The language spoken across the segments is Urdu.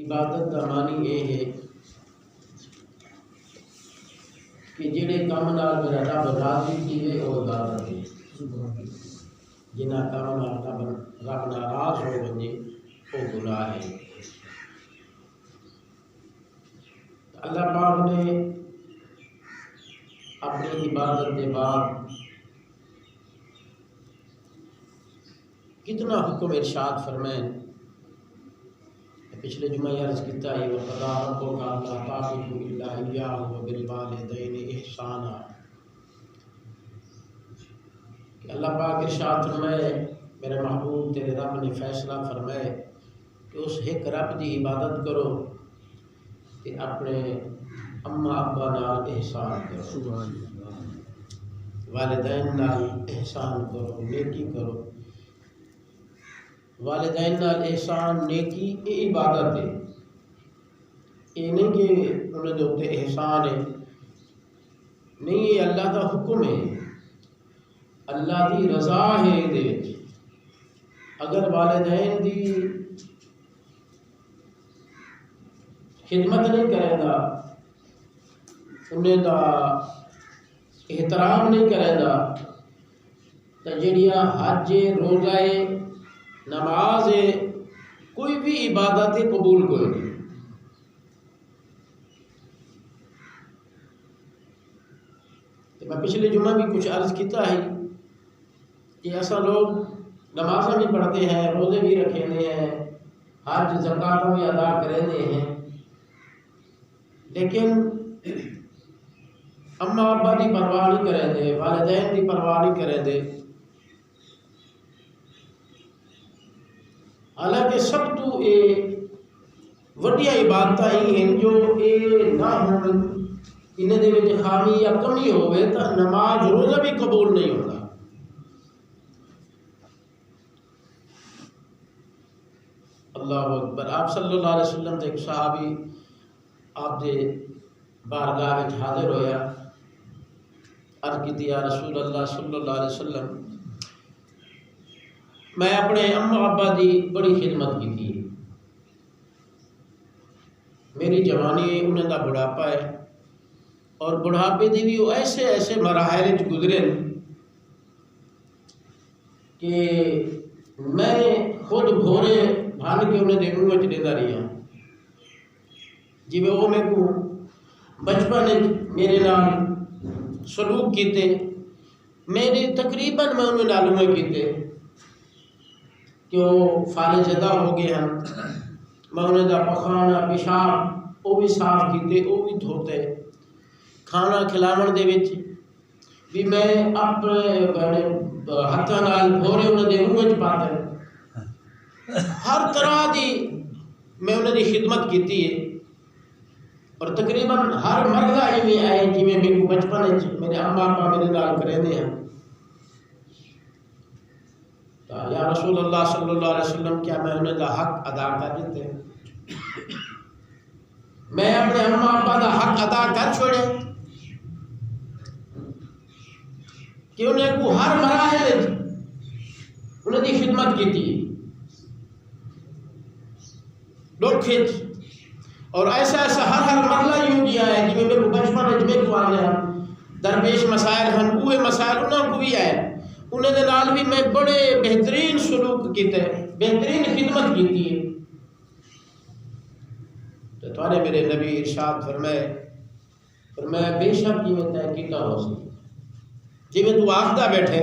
عبادت کا معنی یہ ہے کہ جڑے کام نال میرا رب راضی کیے وہ عبادت ہے، جنہ کام نال رب ناراض ہو ونجے وہ گناہ ہے۔ اللہ پاک نے اپنی عبادت کے بعد کتنا حکم ارشاد فرمائے۔ پچھلے جمعہ عرض کیتا ہے وَقَضَىٰ رَبُّكَ أَلَّا تَعْبُدُوا إِلَّا إِيَّاهُ وَبِالْوَالِدَيْنِ إِحْسَانًا، کہ اللہ پاک ارشاد فرمائے میرے محبوب تیرے رب نے فیصلہ فرمائے کہ اس ایک رب دی عبادت کرو کہ اپنے اماں ابا نال احسان کرو، والدین نال احسان کرو، نیکی کرو۔ والدین نال احسان نیکی یہ عبادت ہے، یہ نہیں کہ انہیں دوتے احسان ہے، نہیں، یہ اللہ کا حکم ہے، اللہ دی رضا ہے دے۔ اگر والدین دی خدمت نہیں کرے گا، انہیں دا احترام نہیں کرے گا تو جڑیاں حج روزہ نماز کوئی بھی عبادت قبول کوئی نہیں۔ میں پچھلے جمعہ بھی کچھ عرض کیتا ہے کہ ایسا لوگ نمازیں بھی پڑھتے ہیں، روزے بھی رکھے ہیں، حج زکات بھی ادا کرتے ہیں، لیکن اماں ابا کی پرواہ نہیں کرتے، والدین کی پرواہ نہیں کرتے۔ حالانکہ سب تو وڈیاں عبادتاں ہی ہیں جو یہ نہ ہون، انہیں دے وچ خامی یا کمی ہوئے تو نماز روزہ بھی قبول نہیں ہوتا۔ اللہ اکبر۔ آپ صلی اللہ علیہ وسلم تے ایک صحابی آپ دے بارگاہ وچ حاضر ہویا، عرض کیتی یا رسول اللہ صلی اللہ علیہ وسلم میں اپنے اماں ابا دی بڑی خدمت کی تھی، میری جوانی انہیں دا بڑھاپا ہے، اور بڑھاپے دی بھی وہ ایسے ایسے مراحل گزرے کہ میں خود بھورے بھان کے انہیں دے منہ وچ دینا رہی ہوں، جی میں وہ میرے کو بچپن میرے نال سلوک کیتے، میرے تقریباً میں انہیں نالوں کیتے کہ وہ فالج ادا ہو گئے ہیں، میں انہیں دا پخانا پیشاب وہ بھی صاف کیتے، وہ بھی دھوتے، کھانا کھلاون دے وچ بھی میں اپنے ہاتھاں نال بھورے انہیں دے منہ وچ پاتے، ہر طرح دی میں انہیں دی خدمت کیتی ہے، اور تقریباً ہر مرحلہ ہی آئے جی میں میرے بچپن میرے اماں ابا میرے نال کرے ہیں۔ یا رسول اللہ صلی اللہ علیہ وسلم کیا میں انہیں دا حق ادا کر دیتے؟ میں اپنے اماں ابا دا حق ادا کر چھوڑے کہ انہیں کو ہر مراحل انہیں دی خدمت کی تھی دکھ اور ایسا ایسا ہر مرحلہ یوں کیا ہے جی میں بچپن میں کو آنے درپیش مسائل ہیں، وہ مسائل انہوں کو بھی آئے، انہیں دے نال بھی میں بڑے بہترین سلوک کیتے، بہترین خدمت کیتی ہے۔ تو تمہارے میرے نبی ارشاد فرمائے بے شک جی میں طے کیتا ہو سی جی میں تو آخدہ بیٹھے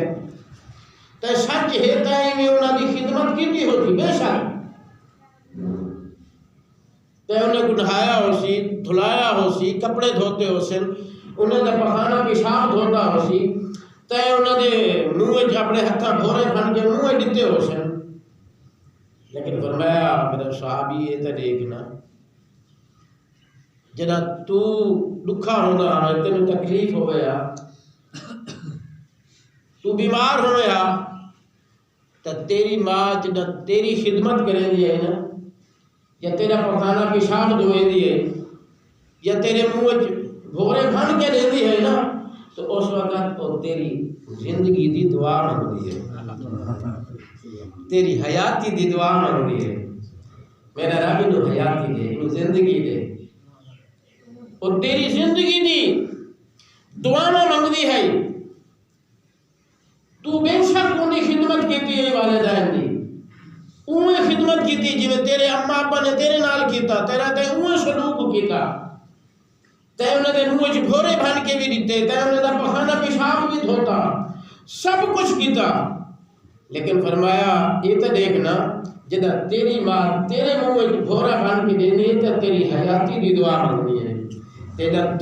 تے سچ ہے تے میں انہاں دی خدمت کیتی ہوتی، بے شک تے انہیں کو نہایا ہو سی، دھلایا ہو سی، کپڑے دھوتے ہو سن، انہیں دا پخانا پیشاب دھوتا ہو سی، تے انہوں نے منہ اپنے ہتھاں بھورے بن کے منہ دیتے ہو سن، لیکن فرمایا میرا صحابی یہ تے دیکھنا جنا تو دکھا ہونا ہے، تینوں تکلیف ہو گیا، تو بیمار ہو گیا تو تیری ماں جنا تیری خدمت کرے دیئے نا، یا تیرا پخانا پیشاب دھوئے دیئے، یا تیرے منہ بھورے بن کے دے دی ہے نا، تو اس وقت وہ تیری زندگی دی دعا مانگتی ہے، تیری حیاتی دی دعا مانگتی ہے، میرا رب نو حیاتی دے، اور تیری زندگی دی دعاواں منگدی ہے تو بے شک انہی خدمت کیتی ہے والدین دی اوے خدمت کیتی جی تیرے اما ابا نے تیرے نال کیتا تیرا تے اوے سلوک کیتا تے انہاں دے منہ وچ بھورے بن کے بھی دتے تے انہاں دا پخانہ پیشاب بھی دھوتا سب کچھ کیتا لیکن فرمایا یہ تو دیکھنا جدا تیری ماں تیرے منہ وچ بھورا بن کے دینی ہے تے تیری حیاتی دی دعا منگنی ہے تے جب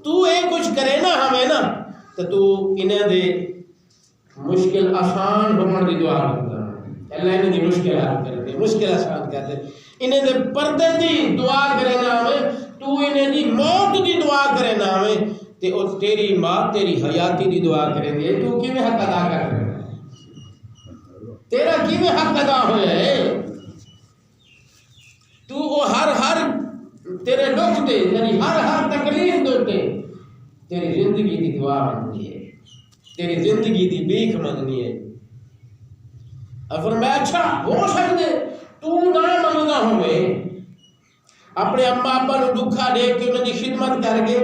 تو اے کچھ کرے نا ہمیں نا تو انہاں دے مشکل آسان ہونے دی دعا کرتا اللہ انہیں دی مشکل حل کر دے مشکل آسان کر دے انہیں دے پردے دی دعا کرے نا ہمیں تو انہیں دی موت دی دعا کرے نا ہمیں تے اور تیری ماں تیری حیاتی دی دعا کرے دے تو کیویں حق ادا کر رہے تیرا کیویں حق ادا ہویا ہے تو وہ ہر تیرے دکھ تے یعنی ہر تکلیف دے تیری زندگی دی دعا منگنی ہے تیری زندگی دی بھیک منگنی ہے فرمایا اچھا ہو سکتے تو نہ منگنا ہوئے اپنے اما ابا نو دکھا دے کے انہوں دی خدمت کر کے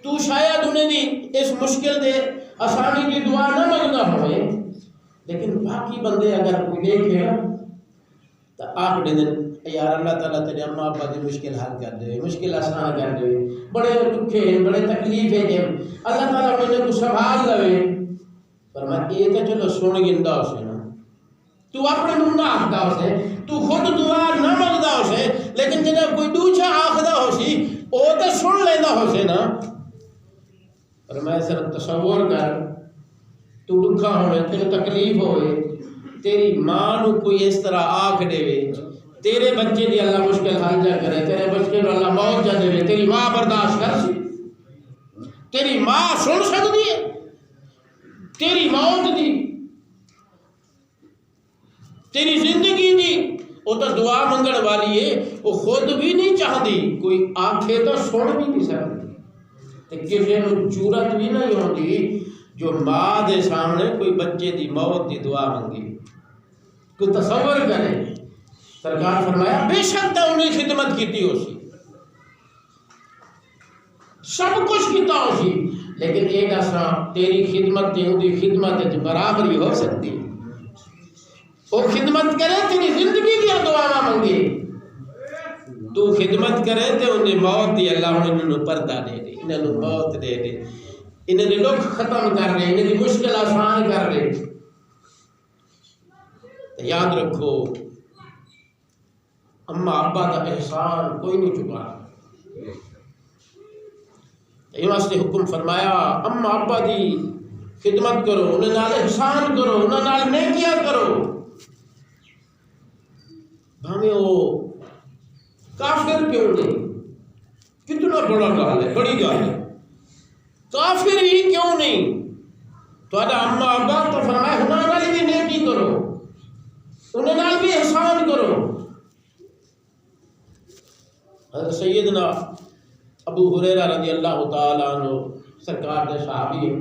تو شاید انہیں دی اس مشکل دے آسانی دی دعا نہ منگنا ہوئے لیکن باقی بندے اگر کوئی دیکھے تو آخری دن یار اللہ تعالیٰ تیرے اما ابا دی مشکل حل کر دے مشکل آسان کر دے بڑے دکھے بڑے تکلیف ہے اللہ تعالیٰ انہیں کو سنبھال لے پر میں یہ تو چلو سن گندا اسے نا تو اپنے منہ نہ آخدا اسے تو خود دعا نہ منگدا اسے لیکن جب کوئی دوسرا آخدا ہو سی وہ تو سن لینا ہو سے نا پر میں صرف تصور کر تو دکھا ہوئے تیرے تکلیف ہوئے تیری ماں نو کوئی اس طرح آکھ دے تیرے بچے دی اللہ مشکل حل جا کرے تیرے بچے نو اللہ موت جا دے تیری ماں برداشت کر سی تیری ماں سن سکتی ہے تیری موت دی تیری زندگی دی وہ تو دعا منگن والی ہے وہ خود بھی نہیں چاہتی کوئی آنکھیں تو سن بھی نہیں سکتی کسی نو جرت بھی نہیں ہوتی جو ماں دے سامنے کوئی بچے دی موت دی دعا منگی کوئی تصور کرے سرکار فرمایا بے شک تو انہیں خدمت کیتی ہو سی سب کچھ کیتا ہو سی لیکن ایک ایسا تیری خدمت تے دی خدمت برابری ہو سکتی وہ خدمت کرے تیری زندگی کی دعا منگے تو خدمت کرے تے انہیں موت دی اللہ انہیں پردہ دے دے انہیں موت دے دے انہیں دی دکھ ختم کر دے انہیں دی مشکل آسان کر دے یاد رکھو اما ابا کا احسان کوئی نہیں چکا یہ واسطے حکم فرمایا اما ابا دی خدمت کرو انہیں نال احسان کرو انہیں نال نیکیاں کرو ہمیں وہ کافر کیوں نہیں کتنا بڑا گال ہے بڑی گال ہے کافر ہی کیوں نہیں تو اما ابا تو فرمایا انہیں نال بھی نیکی کرو انہیں نال بھی احسان کرو حضرت سیدنا ابو ہریرہ رضی اللہ تعالیٰ عنہ سرکار دے صحابی ہیں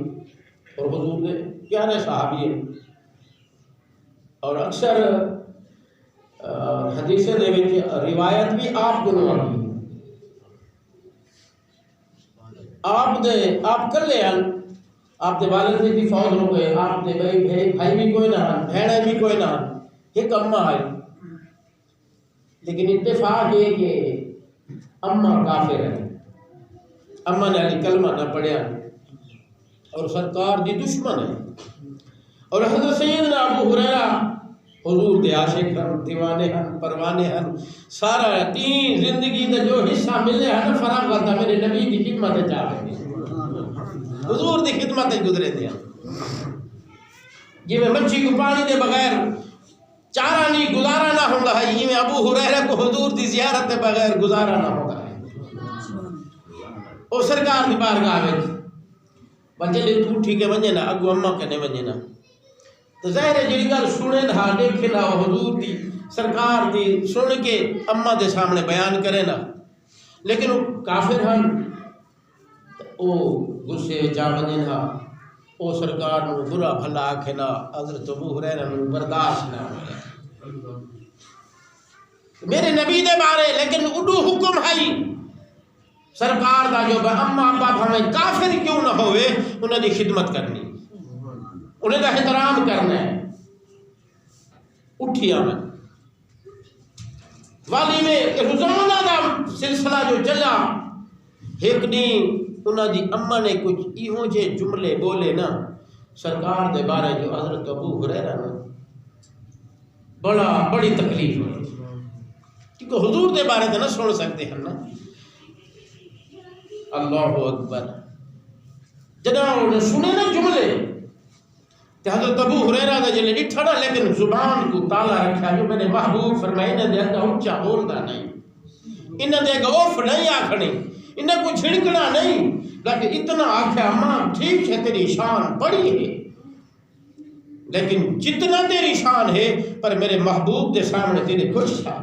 اور حضور دے پیارے صحابی ہیں اور اکثر حدیثیں دے وچ روایت بھی آپ کو نوائی آپ کلے ہیں آپ دے والد بھی فوت ہو گئے آپ دے بھائی بھی کوئی نہ بہنیں بھی کوئی نہ ایک اماں آئی لیکن اتفاق یہ کہ اماں کافر ہے اماں نے علی کلمہ نہ پڑھیا اور سرکار دی دشمن ہے اور حضرت سیدنا ابو ہریرہ حضور دے عاشق ہن دیوانے ہن پروانے ہن سارا تین زندگی دا جو حصہ ملے ہن فراغ ہوتا میرے نبی دی خدمت چاہ رہے حضور دی خدمت گزرے دیا جی میں مچھی کو پانی دے بغیر چارہ نہیں گزارا نہ ہوگا ہے یہ میں ابو ہریرہ کو حضور دی زیارت دے بغیر گزارا نہ ہوگا ہے او سرکار دی بارگاہ میں بچے لے تو ٹھیک ہے ونجے نا اگو اماں کنے ونجے نا تو ظاہر ہے جڑی گل سنے نہ دیکھے نہ حضور دی سرکار دی سن کے اماں دے سامنے بیان کرے نا لیکن وہ کافر ہن او غصے جا ونجے نا او سرکار نو برا بھلا آکھے نا حضرت ابو ہریرہ نو برداشت نہ ہوئے میرے نبی دے بارے لیکن اڈو حکم ہے سرکار دا جو اما ابا بھاویں کافر کیوں نہ ہوئے انہاں دی خدمت کرنی، انہیں دا احترام کرنا ہے۔ اٹھی آمد والی میں روزانہ دا سلسلہ جو چلا، ایک دن انہاں دی اما نے کچھ ایہوں جے جملے بولے نا سرکار دے بارے جو حضرت ابو ہریرہ نا بڑی تکلیف ہوئی، کیونکہ حضور دے بارے تے نہ سن سکتے ہیں نا۔ اللہ اکبر، جناب انہوں نے سنے نا جملے کہ حضرت ابو ہریرہ دا جلے ڈٹھا نا، لیکن زبان کو تالا رکھا جو میں نے محبوب فرمائے انہیں دے گا اونچا بولتا نہیں، انہیں دے گا اوف نہیں آکھنی، انہیں کو جھڑکنا نہیں، لیکن اتنا آکھا ماں ٹھیک ہے تیری شان بڑی ہے، لیکن جتنا تیری شان ہے پر میرے محبوب دے سامنے تیرے کچھ تھا،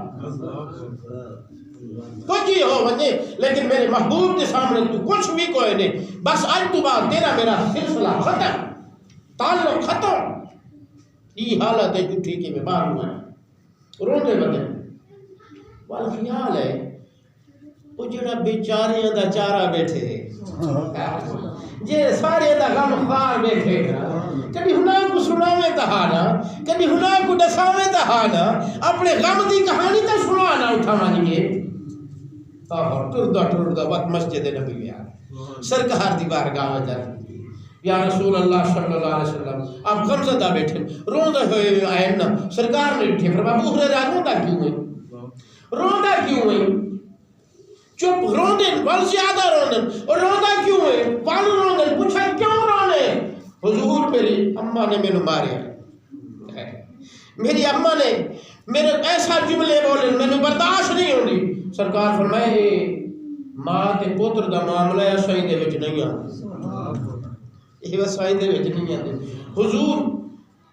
کچھ ہی ہو وجہ، لیکن میرے محبوب دے سامنے تو کچھ بھی کوئی نہیں، بس آج تو بعد تیرا میرا سلسلہ ختم، تعلق ختم۔ یہ حالت ہے جو ٹھیک ہے میں باہر ہوا ہے روندے بدے والخیال ہے وہ جڑا بیچاریاں دا چارہ بیٹھے جے سارے دا غم خوار بیٹھے کبھی ہناں کو سناویں تہانا، کبھی ہناں کو دساویں تہانا، اپنے غم دی کہانی تا سنانا اٹھا مانیے ٹردہ وقت مسجد نبی میں سرکار دی بارگاہ میں جاتی یا رسول اللہ صلی اللہ علیہ وسلم آپ غمزدہ بیٹھے روندہ ہوئے آئے نا، سرکار نے اٹھے فرمایا ابو ہریرہ روندہ کیوں ہوئے، روندہ کیوں ہوئے، چپ روندن بل زیادہ روندن، اور روندہ کیوں ہوئے بل روندن، پوچھا کیوں رونے، حضور میری اماں نے میں نے ماریا، میری اماں نے میرے ایسا جملے بولے میں نے برداشت نہیں ہوندی۔ سرکار فرمائے ماں تے پوتر دا معاملہ ہے سائیں دے وچ نہیں آتے، یہ بس سائیں دے وچ نہیں آتے، حضور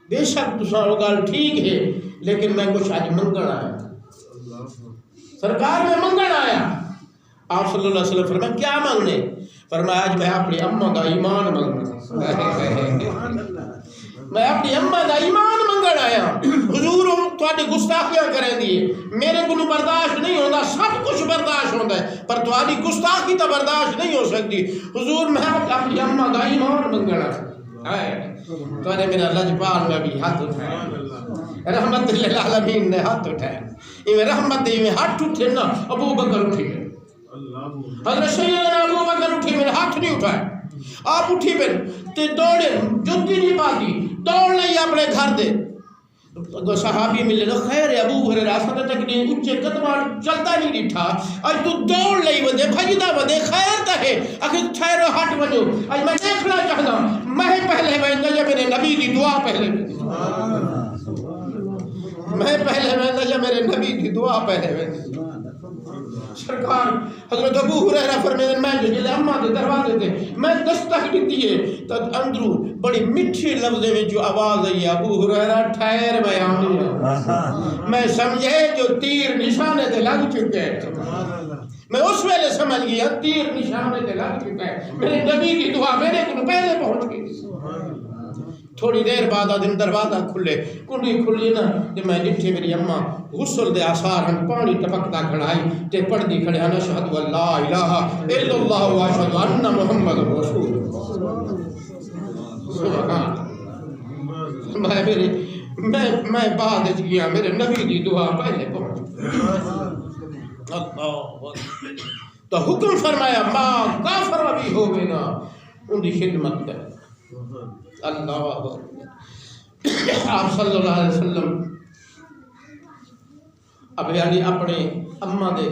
بے شک تساں وہ گل ٹھیک ہے لیکن میں کچھ آج منگن آیا، سرکار میں منگن آیا، آپ صلی اللہ علیہ وسلم فرمایا کیا مانگنے، فرمایا آج میں اپنی اماں دا ایمان مانگنا، میں اپنی اماں دا ایمان منگن آیا، حضور تواڈی گستاخیاں کریں دی میرے کو برداشت نہیں ہوندا، سب کچھ برداشت ہوندا ہے پر تواڈی گستاخی تو برداشت نہیں ہو سکتی، حضور میں اپنی اماں دا ایمان منگن آیا، تو نے میرا لجپال میں بھی ہاتھ اٹھایا، رحمت للعالمین نے ہاتھ اٹھایا، یہ رحمت میں ہاتھ اٹھے نا ابو بکر اٹھی گئے، حضرت سیدنا ابو بکر اٹھی میرے ہاتھ نہیں اٹھائے، آپ اٹھی پھر تے دوڑے جتی نہیں پاتی دوڑ لئی اپنے گھر دے، صحابی ملے نا خیر ابو ہریرہ اساں تک نہیں اونچے قدم چلتا نہیں ڈٹھا، اج تو دوڑ لئی ودے بھجدا ودے خیر تے ہے اکھے ٹھہرو ہٹ وجو، اج میں دیکھنا چاہدا میں پہلے ویندا یا میرے نبی دی دعا پہلے میں پہلے ویندا یا میرے نبی دی دعا پہلے ویندا۔ سرکار حضرت ابو ہریرہ فرمائے میں جو جلے اماں دے دروازے تے میں دستک دیتی ہے تو اندروں بڑی میٹھی لفظے میں جو آواز آئی ابو ہریرہ ٹھہر میں آنی ہوں، میں سمجھے جو تیر نشانے تے لگ چکے ہیں، میں اس ویلے سمجھ گیا تیر نشانے تے لگ چکے ہیں، میرے نبی کی دعا میرے کو پہلے پہنچ گئی۔ تھوڑی دیر بعد دن دروازہ کھلے کنڈی کھلی نا تے میں ڈٹھی میری اماں غسل دے آثار ہن پانی ٹپکتا کھڑائی تے پڑھدی کھڑے ہن اشہد اللہ الہ الا اللہ و اشہد ان محمد رسول سبحان میں بعد وچ گیا میرے نبی دی دعا پہلے پہنچ اللہ تو حکم فرمایا ماں کافر بھی ہوگے نا ان دی خدمت کر اللہ آپ صلی اللہ علیہ وسلم اب یعنی اپنے اماں دے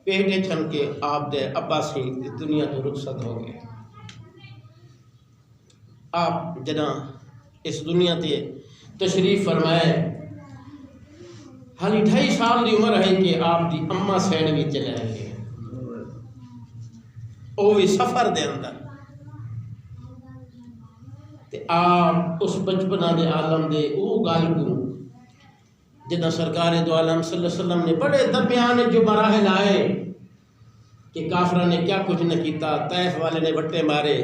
پیٹے چھن کے آپ دے ابا سے دنیا تو رخصت ہو گئے، آپ جنا اس دنیا تے تشریف فرمائے حالی 2.5 سال دی عمر ہے کہ آپ دی اماں سین بھی چلے گئے، وہ بھی سفر دے اندر تے آپ اس بچپنا دے عالم دے او گل کو جدہ سرکار دو عالم صلی اللہ علیہ وسلم نے بڑے درمیان جو مراحل آئے کہ کافرہ نے کیا کچھ نہ کیتا، طائف والے نے وٹے مارے،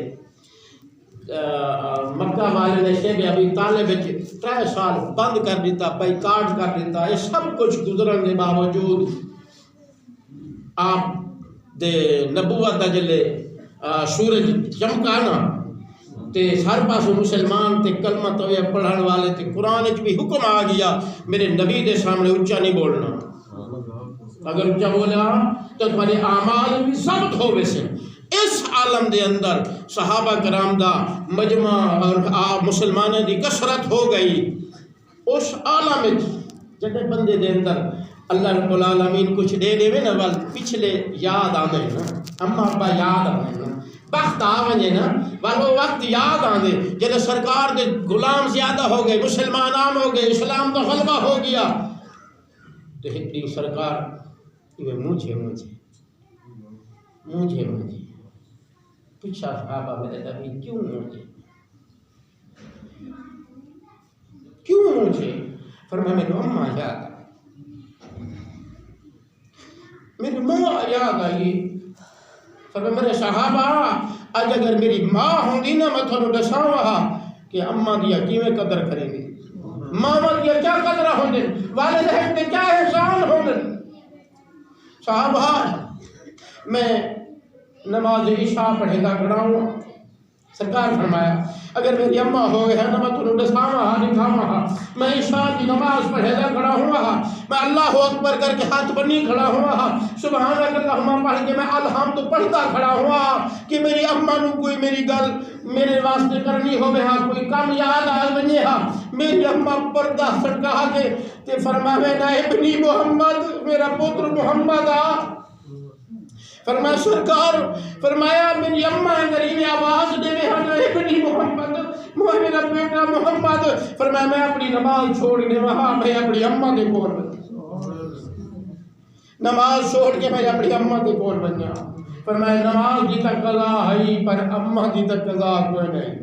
مکہ والے نے شیب ابی طالب 3 سال بند کر دیتا، بائیکاٹ کر دیتا، یہ سب کچھ گزرن کے باوجود آپ دے نبوت دا جلے سورج چمکانا تے ہر پاسوں مسلمان تے کلمہ تویہ پڑھن والے تے قرآن وچ بھی حکم آ گیا میرے نبی دے سامنے اونچا نہیں بولنا، اگر اونچا بولا تو تمہارے اعمال بھی ضبط ہو ویسے۔ اس عالم دے اندر صحابہ کرام دا مجمع اور مسلمانوں دی کثرت ہو گئی، اس عالم وچ جڑے بندے دے اندر اللہ رب العالمین کچھ دے دے نا وال پچھلے یاد آنے نا، اما ابا یاد آنے نا، وقت آونے نا، وال وہ وقت یاد آنے جب سرکار دے غلام زیادہ ہو گئے، مسلمان عام ہو گئے، اسلام دا غلبہ ہو گیا، تو ہکڑی سرکار یہ مجھے پوچھا صحابہ میرے نبی کیوں مجھے فرمایا میری اماں یاد میری ماں یاد آئی، فرمایا میرے صحابہ آج اگر میری ماں ہوں گی نا میں تھوڑا دساواں کہ اماں دیا کیویں قدر کریں گی، ماما دیا کیا قدر ہوں گے، والدین کے کیا احسان ہوں گے۔ صحابہ میں نماز عشاء پڑھے گا کھڑاؤں، سرکار فرمایا اگر میری اماں ہو گئے نا میں تنہوں دکھاواں میں عشاء کی نماز پڑھے گا کھڑا ہوا، میں اللہ اکبر کر کے ہاتھ بنی کھڑا ہوا، سبحانک اللہم پڑھ کے میں الحمد پڑھتا کھڑا ہوا کہ میری اماں نو کوئی میری گل میرے واسطے کرنی ہو گیا کوئی کام یاد آ بنی ہا، میری اماں پردہ سڑکا کے تے فرماوے نا ابنی محمد میرا پتر محمد آ، فرمایا سرکار فرمایا میری اماں غریب آواز دے میں ہن ابنی محمد میرا بیٹا محمد، فرمایا میں اپنی نماز چھوڑ کے وہاں میں اپنی اماں دے کول نماز چھوڑ کے میں اپنی اماں دے کول بنیا، فرمایا نماز دی تک قضا ہے پر اماں دی تک قضا کوئی نہیں،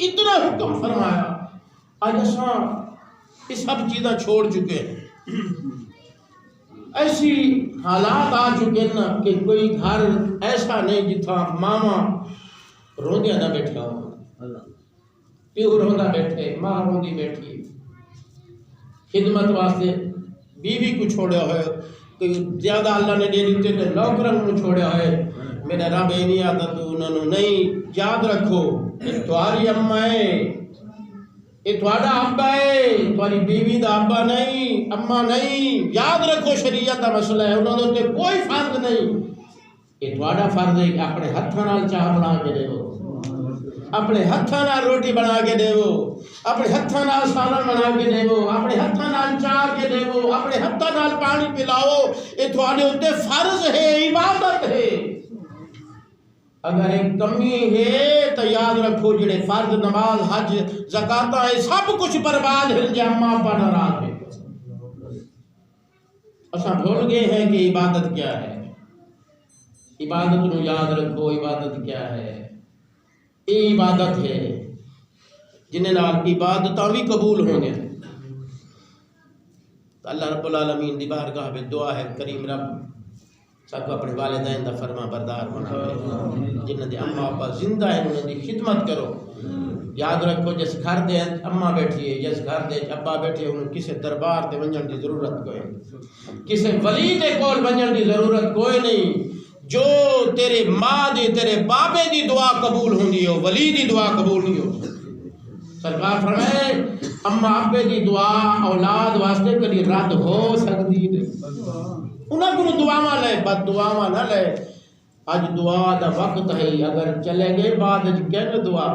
اتنا حکم فرمایا۔ آج اساں یہ سب چیزاں چھوڑ چکے ہیں، ایسی حالات آ چکے نا کہ کوئی گھر ایسا نہیں جتھا ماما روندیا نہ بیٹھا ہو، پیو روندا بیٹھے، ماں روندی بیٹھی، خدمت واسطے بیوی کو چھوڑیا ہوئے، کوئی زیادہ اللہ نے دے دیتے تھے نوکرن کو چھوڑیا ہوئے، میرا رب یہ نہیں آتا تو انہوں نے نہیں، یاد رکھو تمہاری اماں ہے، یہ تھوڑا ابا ہے، تمہاری بیوی دا ابا نہیں اماں نہیں، یاد رکھو شریعت دا مسئلہ ہے، انہوں نے کوئی فرض نہیں، یہ تھوڑا فرض ہے کہ اپنے ہتھاں نال چاہ بنا کے دے ہو، اپنے ہتھاں نال روٹی بنا کے دے ہو، اپنے ہتھاں نال سالن بنا کے دے ہو، اپنے ہتھاں نال چاہ کے دے ہو، اپنے ہتھاں نال پانی پلاؤ، یہ تھوڑے اوتے فرض ہے، عبادت ہے۔ اگر ایک کمی ہے تو یاد رکھو جڑے فرض نماز حج زکات ہے سب کچھ برباد ہے جے اماں ابا ناراض ہے۔ اساں بھول گئے ہیں کہ عبادت کیا ہے، عبادت نو یاد رکھو، عبادت کیا ہے، یہ عبادت ہے جنہیں نال عبادتاں بھی قبول ہوں گے۔ اللہ رب العالمین دی بارگاہ میں دعا ہے کریم رب سب کو اپنے والدین دا فرما بردار بناوے، جنہاں دے اماں ابا زندہ ہیں انہاں دی خدمت کرو۔ یاد رکھو جس گھر دے اماں بیٹھی ہے، جس گھر دے ابا بیٹھے انہوں کسے دربار تے ونجن دی ضرورت کوئی نہیں، کسے ولی دے کول ونجن دی ضرورت کوئی نہیں، جو تیرے ماں دی تیرے بابے دی دعا قبول ہوندی ہو ولی دی دعا قبول نہیں ہو۔ سرکار فرمائے اماں ابے دی دعا اولاد واسطے کبھی رد ہو سکتی ہے، انہاں کو دعاواں لے بد دعاواں نہ لے، اج دعا دا وقت ہے، اگر چلے گئے بعد کہنے دعا۔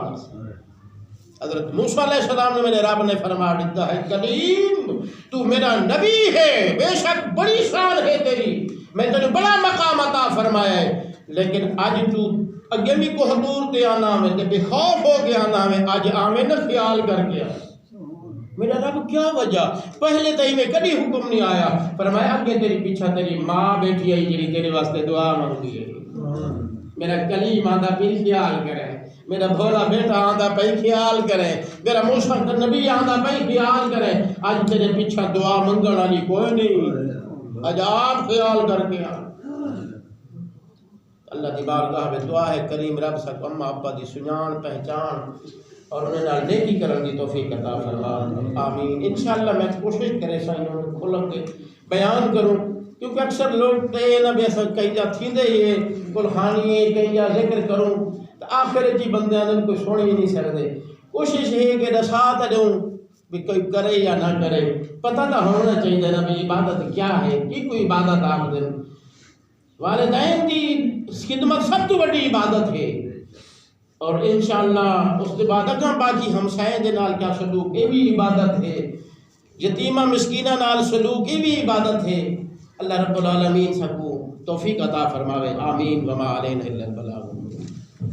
حضرت موسیٰ علیہ السلام نے میرے رب نے فرما دیتا ہے کلیم تو میرا نبی ہے، بے شک بڑی شان ہے تیری، میں تجھے بڑا مقام عطا فرمایا ہے، لیکن آج تو اگے بھی کو حضور تے آنا میں تے بے خوف ہو گیا آنا میں، آج آمیں نہ خیال کر کے میرا رب کیا وجہ پہلے تھی میں کبھی حکم نہیں آیا، فرمایا کہ تیری پیچھا تیری ماں بیٹھی آئی جی تیرے واسطے دعا مانگی ہے، میرا کلیم آدھا پھر خیال کرے، میرا بھولا بیٹا آدھا پہ خیال کرے، میرا موسیٰ نبی آدھا پہ خیال کرے، آج تیرے پیچھا دعا منگن والی کوئی نہیں، آج آپ خیال کر کے اللہ دی بارگاہ میں دعا ہے کریم رب سب اماں ابا دی سنان پہچان اور انہیں نال نیکی کرن دی توفیق عطا فرما، آمین۔ انشاءاللہ میں کوشش کرے سائنوں کھولوں کے بیان کروں کیونکہ کیونکہ اکثر لوگ تے نہ بے سک کہیں جا تھیندے ہی کل خانی ہے کہیں جا ذکر کروں تو آخر جی بندے آنن کوئی سوڑی نہیں سکتے. کوشش ہے کہ نسات دوں بھی کوئی کرے یا نہ کرے پتہ تو ہونا چاہیے نا بھی عبادت کیا ہے کی کوئی عبادت آپ دن. والدین کی خدمت سب تو بڑی عبادت ہے اور انشاءاللہ اس کے بعد اگاں باقی ہمسائیں دے نال کیا سلوک یہ بھی عبادت ہے. یتیمہ مسکینہ نال سلوک یہ بھی عبادت ہے. اللہ رب العالمین سب کو توفیق عطا فرماوے. آمین. وما علینا الا البلاغ.